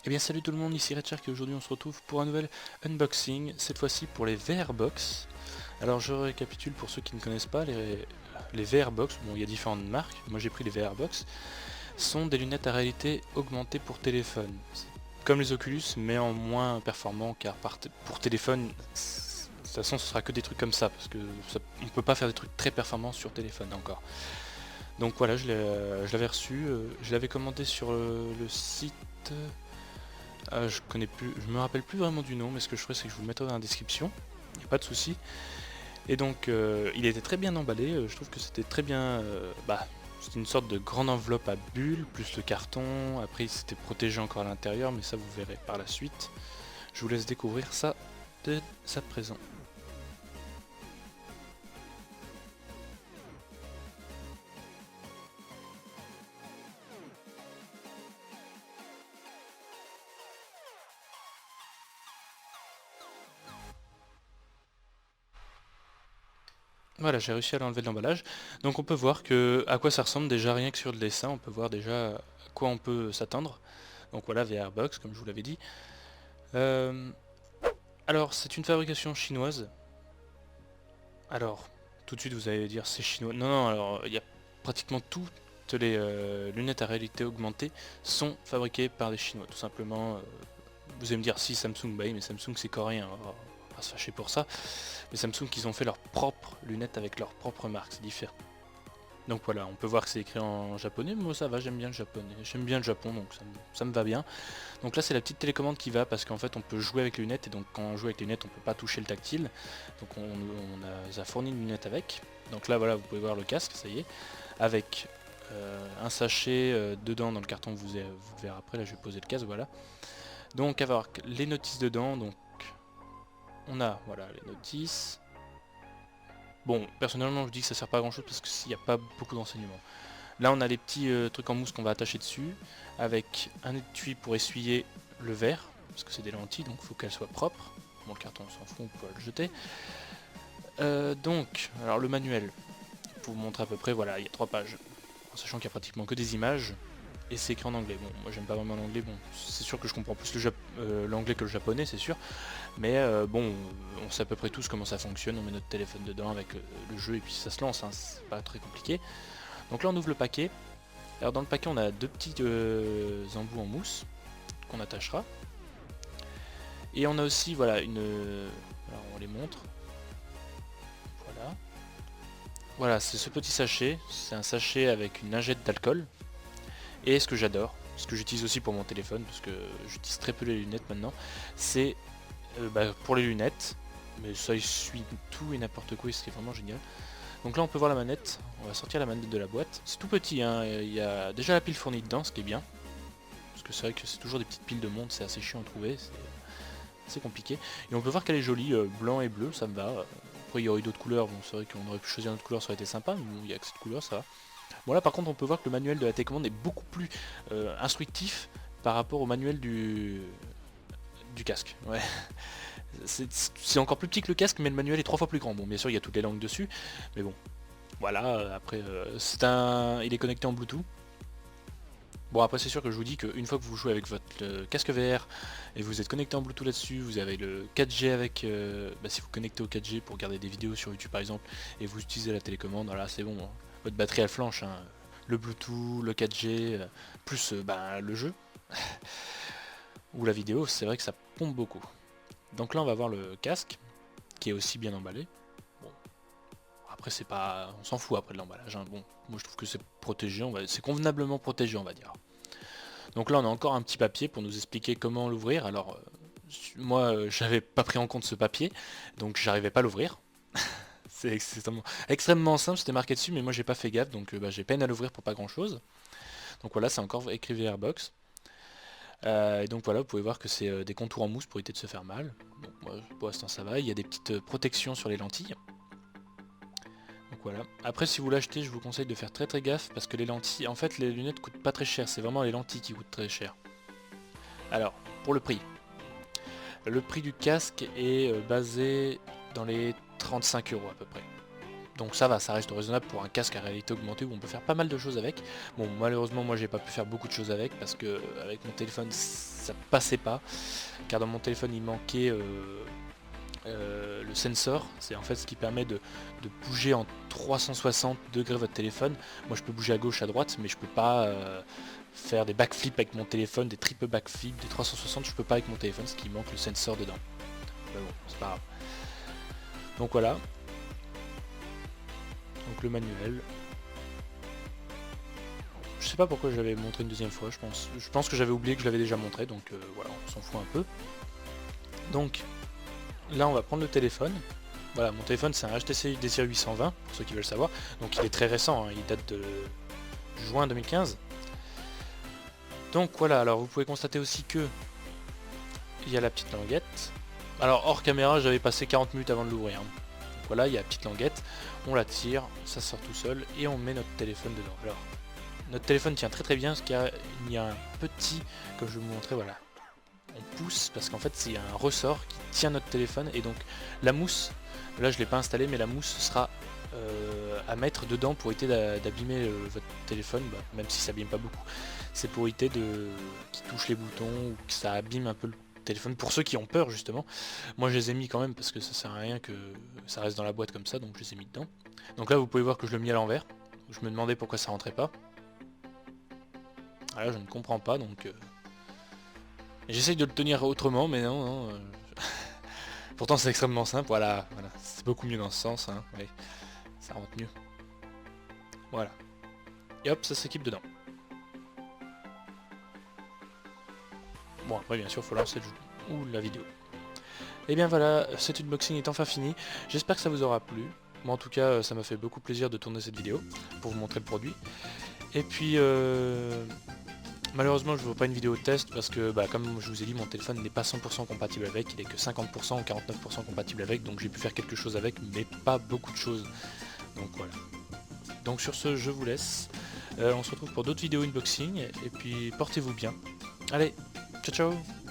Eh bien salut tout le monde, ici Redshark et aujourd'hui on se retrouve pour un nouvel unboxing, cette fois-ci pour les VR Box. Alors je récapitule pour ceux qui ne connaissent pas, les VR Box, bon il y a différentes marques, moi j'ai pris les VR Box, sont des lunettes à réalité augmentée pour téléphone. Comme les Oculus mais en moins performant car pour téléphone, de toute façon ce sera que des trucs comme ça, parce que on peut pas faire des trucs très performants sur téléphone encore. Donc voilà, je l'avais reçu, je l'avais commandé sur le site... je me rappelle plus vraiment du nom, mais ce que je ferai c'est que je vous le mettrai dans la description, il n'y a pas de souci. Et donc il était très bien emballé, je trouve que c'était très bien, c'était une sorte de grande enveloppe à bulles, plus le carton, après il s'était protégé encore à l'intérieur, mais ça vous verrez par la suite. Je vous laisse découvrir ça de sa présent. Voilà, j'ai réussi à l'enlever de l'emballage. Donc on peut voir à quoi ça ressemble déjà rien que sur le dessin, on peut voir déjà à quoi on peut s'attendre. Donc voilà, VR Box, comme je vous l'avais dit. Euh, alors, c'est une fabrication chinoise. Alors, tout de suite vous allez dire c'est chinois. Non, non, alors il y a pratiquement toutes les lunettes à réalité augmentée sont fabriquées par des Chinois, tout simplement. Vous allez me dire si Samsung, bah oui, mais Samsung c'est coréen, on va pas se fâcher pour ça. Mais Samsung, ils ont fait leurs propres lunettes avec leur propre marque, c'est différent. Donc voilà, on peut voir que c'est écrit en japonais, mais moi ça va, j'aime bien le japonais, j'aime bien le Japon, donc ça me va bien. Donc là c'est la petite télécommande qui va, parce qu'en fait on peut jouer avec les lunettes, et donc quand on joue avec les lunettes on peut pas toucher le tactile. Donc on a fourni une lunette avec. Donc là voilà, vous pouvez voir le casque, ça y est, avec un sachet dedans dans le carton, vous le verrez après, là je vais poser le casque, voilà. Donc avoir les notices dedans, donc on a voilà les notices. Bon, personnellement je dis que ça sert pas à grand chose parce qu'il n'y a pas beaucoup d'enseignements. Là on a les petits trucs en mousse qu'on va attacher dessus, avec un étui pour essuyer le verre, parce que c'est des lentilles donc il faut qu'elles soient propres. Bon, le carton on s'en fout, on peut le jeter. Donc, alors le manuel, pour vous montrer à peu près, voilà, il y a 3 pages, en sachant qu'il y a pratiquement que des images, et c'est écrit en anglais. Bon, moi j'aime pas vraiment l'anglais, bon, c'est sûr que je comprends plus l'anglais que le japonais, c'est sûr, mais bon, on sait à peu près tous comment ça fonctionne, on met notre téléphone dedans avec le jeu, et puis ça se lance, hein, c'est pas très compliqué. Donc là on ouvre le paquet. Alors dans le paquet on a deux petits embouts en mousse qu'on attachera. Et on a aussi voilà une... alors on les montre. Voilà. Voilà, c'est ce petit sachet. C'est un sachet avec une lingette d'alcool. Et ce que j'adore, ce que j'utilise aussi pour mon téléphone, parce que j'utilise très peu les lunettes maintenant, c'est pour les lunettes. Mais ça essuie tout et n'importe quoi, ce qui est vraiment génial. Donc là on peut voir la manette, on va sortir la manette de la boîte. C'est tout petit, hein. Il y a déjà la pile fournie dedans, ce qui est bien. Parce que c'est vrai que c'est toujours des petites piles de montre, c'est assez chiant à trouver, c'est compliqué. Et on peut voir qu'elle est jolie, blanc et bleu, ça me va. Après il y aurait eu d'autres couleurs, bon c'est vrai qu'on aurait pu choisir une autre couleur, ça aurait été sympa, mais bon, il y a que cette couleur, ça va. Bon là par contre on peut voir que le manuel de la télécommande est beaucoup plus instructif par rapport au manuel du casque. Ouais. C'est encore plus petit que le casque, mais le manuel est 3 fois plus grand. Bon bien sûr il y a toutes les langues dessus, mais bon. Voilà, après il est connecté en Bluetooth. Bon après c'est sûr que je vous dis qu'une fois que vous jouez avec votre casque VR et vous êtes connecté en Bluetooth là-dessus, vous avez le 4G avec, si vous connectez au 4G pour regarder des vidéos sur YouTube par exemple, et vous utilisez la télécommande, voilà c'est bon, hein. Votre batterie elle flanche, hein. Le Bluetooth, le 4G, plus le jeu, ou la vidéo, c'est vrai que ça pompe beaucoup. Donc là on va voir le casque, qui est aussi bien emballé. Bon, après c'est pas... on s'en fout après de l'emballage, hein. Bon, moi je trouve que c'est protégé, c'est convenablement protégé on va dire. Donc là on a encore un petit papier pour nous expliquer comment l'ouvrir. Alors moi j'avais pas pris en compte ce papier, donc j'arrivais pas à l'ouvrir. C'est extrêmement simple, c'était marqué dessus, mais moi j'ai pas fait gaffe, donc j'ai peine à l'ouvrir pour pas grand chose. Donc voilà, c'est encore écrit VRBox. Et donc voilà, vous pouvez voir que c'est des contours en mousse pour éviter de se faire mal. Donc moi pour l'instant ça va, il y a des petites protections sur les lentilles. Donc voilà. Après si vous l'achetez, je vous conseille de faire très gaffe, parce que les lentilles, en fait les lunettes coûtent pas très cher, c'est vraiment les lentilles qui coûtent très cher. Alors, pour le prix. Le prix du casque est basé dans les 35 € à peu près. Donc ça va, ça reste raisonnable pour un casque à réalité augmentée où on peut faire pas mal de choses avec. Bon, malheureusement moi j'ai pas pu faire beaucoup de choses avec parce que avec mon téléphone ça passait pas, car dans mon téléphone il manquait le sensor, c'est en fait ce qui permet de bouger en 360 degrés votre téléphone. Moi je peux bouger à gauche, à droite, mais je peux pas faire des backflips avec mon téléphone, des triple backflips, des 360, je peux pas avec mon téléphone, parce qu'il manque le sensor dedans. Mais bon, c'est pas grave. Donc voilà. Donc le manuel. Je sais pas pourquoi je l'avais montré une deuxième fois, je pense que j'avais oublié que je l'avais déjà montré, donc voilà, on s'en fout un peu. Donc là on va prendre le téléphone. Voilà, mon téléphone c'est un HTC Desire 820, pour ceux qui veulent savoir. Donc il est très récent, hein, il date de juin 2015. Donc voilà, alors vous pouvez constater aussi que il y a la petite languette. Alors hors caméra j'avais passé 40 minutes avant de l'ouvrir. Donc voilà, il y a la petite languette, on la tire, ça sort tout seul et on met notre téléphone dedans. Alors notre téléphone tient très bien parce qu'il y a un petit, comme je vais vous montrer, voilà. On pousse parce qu'en fait c'est un ressort qui tient notre téléphone et donc la mousse, là je l'ai pas installé mais la mousse sera à mettre dedans pour éviter d'abîmer votre téléphone, bah, même si ça abîme pas beaucoup. C'est pour éviter qu'il touche les boutons ou que ça abîme un peu le téléphone, pour ceux qui ont peur justement. Moi je les ai mis quand même parce que ça sert à rien que ça reste dans la boîte comme ça, donc je les ai mis dedans. Donc là vous pouvez voir que je le mis à l'envers, je me demandais pourquoi ça rentrait pas. Alors je ne comprends pas, donc j'essaye de le tenir autrement, mais non. Pourtant c'est extrêmement simple, voilà. C'est beaucoup mieux dans ce sens, hein. Ouais, ça rentre mieux. Voilà. Et hop, ça s'équipe dedans. Bon après bien sûr faut lancer le jeu ou la vidéo. Et bien voilà, cet unboxing est enfin fini. J'espère que ça vous aura plu. Moi en tout cas ça m'a fait beaucoup plaisir de tourner cette vidéo pour vous montrer le produit. Et puis malheureusement je ne vois pas une vidéo test parce que comme je vous ai dit mon téléphone n'est pas 100% compatible avec, il est que 50% ou 49% compatible avec, donc j'ai pu faire quelque chose avec mais pas beaucoup de choses. Donc voilà. Donc sur ce je vous laisse. On se retrouve pour d'autres vidéos unboxing et puis portez-vous bien. Allez, ciao ciao.